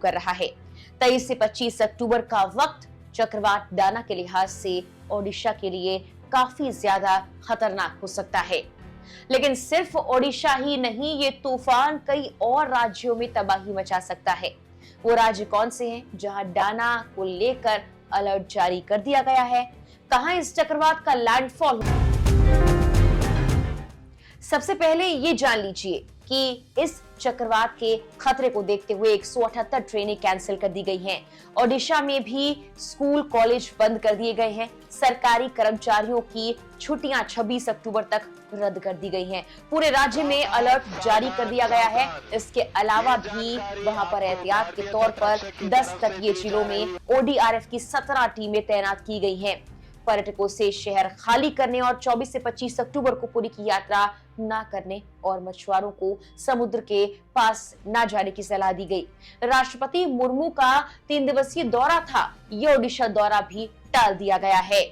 कर रहा है। 23 से 25 अक्टूबर का वक्त चक्रवात डाना के लिहाज से ओडिशा के लिए काफी ज्यादा खतरनाक हो सकता है। लेकिन सिर्फ ओडिशा ही नहीं, ये तूफान कई और राज्यों में तबाही मचा सकता है। वो राज्य कौन से हैं जहां डाना को लेकर अलर्ट जारी कर दिया गया है? कहां इस चक्रवात का लैंडफॉल? सबसे पहले ये जान लीजिए कि इस चक्रवात के खतरे को देखते हुए 178 ट्रेनें कैंसिल कर दी गई हैं। ओडिशा में भी स्कूल कॉलेज बंद कर दिए गए हैं। सरकारी कर्मचारियों की छुट्टियां 26 अक्टूबर तक रद्द कर दी गई हैं। पूरे राज्य में अलर्ट जारी कर दिया गया है। इसके अलावा भी वहां पर एहतियात के तौर पर 10 तटीय जिलों में ओडीआरएफ की 17 टीमें तैनात की गई हैं। पर्यटकों से शहर खाली करने और 24 से 25 अक्टूबर को पुरी की यात्रा न करने और मछुआरों को समुद्र के पास न जाने की सलाह दी गई। राष्ट्रपति मुर्मू का 3 दिवसीय दौरा था, ये ओडिशा दौरा भी टाल दिया गया है।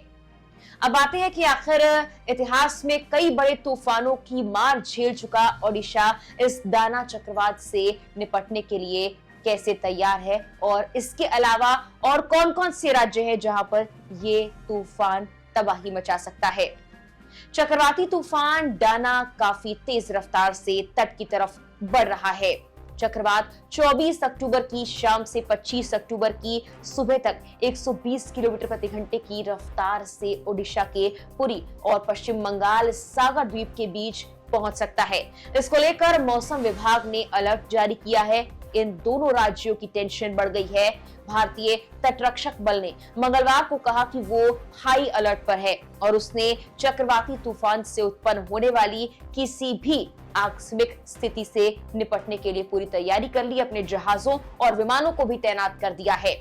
अब आते हैं कि आखिर इतिहास में कई बड़े तूफानों की मार झेल चुका ओडिशा इस डाना चक्रवात से निपटने के लिए कैसे तैयार है और इसके अलावा और कौन कौन से राज्य हैं जहां पर ये तूफान तबाही मचा सकता है। चक्रवाती तूफान डाना काफी तेज रफ्तार से तट की तरफ बढ़ रहा है। चक्रवात 24 अक्टूबर की शाम से 25 अक्टूबर की सुबह तक 120 किलोमीटर प्रति घंटे की रफ्तार से ओडिशा के पुरी और पश्चिम बंगाल सागर द्वीप के बीच पहुंच सकता है। इसको लेकर मौसम विभाग ने अलर्ट जारी किया है। इन दोनों राज्यों की टेंशन बढ़ गई है। भारतीय तटरक्षक बल ने मंगलवार को कहा कि वो हाई अलर्ट पर है और उसने चक्रवाती तूफान से उत्पन्न होने वाली किसी भी आकस्मिक स्थिति से निपटने के लिए पूरी तैयारी कर ली। अपने जहाजों और विमानों को भी तैनात कर दिया है।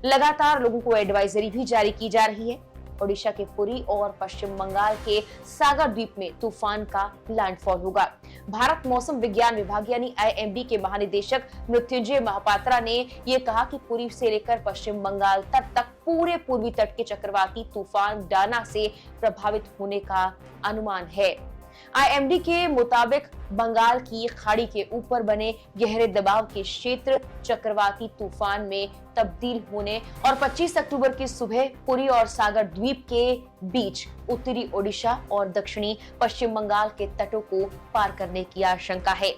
लगातार लोगों को एडवाइजरी भी जारी की जा रही है। ओडिशा के पुरी और पश्चिम बंगाल के सागर द्वीप में तूफान का लैंडफॉल होगा। भारत मौसम विज्ञान विभाग यानी आईएमडी के महानिदेशक मृत्युंजय महापात्रा ने यह कहा कि पुरी से लेकर पश्चिम बंगाल तट तक पूरे पूर्वी तट के चक्रवाती तूफान डाना से प्रभावित होने का अनुमान है। आईएमडी के मुताबिक बंगाल की खाड़ी के ऊपर बने गहरे दबाव के क्षेत्र चक्रवाती तूफान में तब्दील होने और 25 अक्टूबर की सुबह पुरी और सागर द्वीप के बीच उत्तरी ओडिशा और दक्षिणी पश्चिम बंगाल के तटों को पार करने की आशंका है।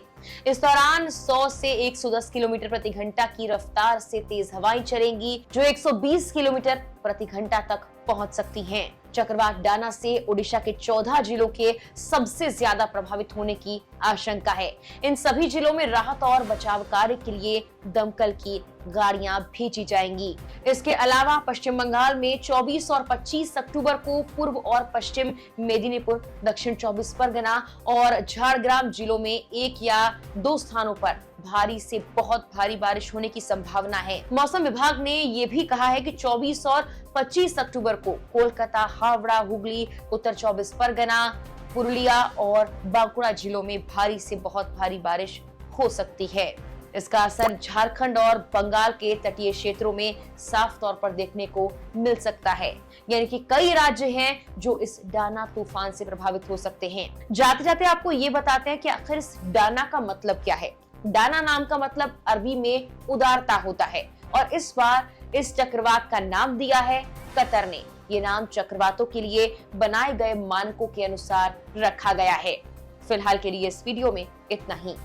इस दौरान 100 से 110 किलोमीटर प्रति घंटा की रफ्तार से तेज हवाएं चलेंगी जो 120 किलोमीटर प्रति घंटा तक पहुंच सकती हैं। चक्रवात डाना से ओडिशा के 14 जिलों के सबसे ज्यादा प्रभावित होने की आशंका है। इन सभी जिलों में राहत और बचाव कार्य के लिए दमकल की गाड़ियां भेजी जाएंगी। इसके अलावा पश्चिम बंगाल में 24 और 25 अक्टूबर को पूर्व और पश्चिम मेदिनीपुर, दक्षिण 24 परगना और झारग्राम जिलों में 1 या 2 स्थानों पर भारी से बहुत भारी बारिश होने की संभावना है। मौसम विभाग ने ये भी कहा है कि 24 और 25 अक्टूबर को कोलकाता, हावड़ा, हुगली, उत्तर 24 परगना, पुरुलिया और बांकुड़ा जिलों में भारी से बहुत भारी बारिश हो सकती है। इसका असर झारखंड और बंगाल के तटीय क्षेत्रों में साफ तौर पर देखने को मिल सकता है। यानी कि कई राज्य हैं जो इस डाना तूफान से प्रभावित हो सकते हैं। जाते जाते आपको ये बताते हैं कि आखिर इस डाना का मतलब क्या है। डाना नाम का मतलब अरबी में उदारता होता है और इस बार इस चक्रवात का नाम दिया है कतर ने। ये नाम चक्रवातों के लिए बनाए गए मानकों के अनुसार रखा गया है। फिलहाल के लिए इस वीडियो में इतना ही।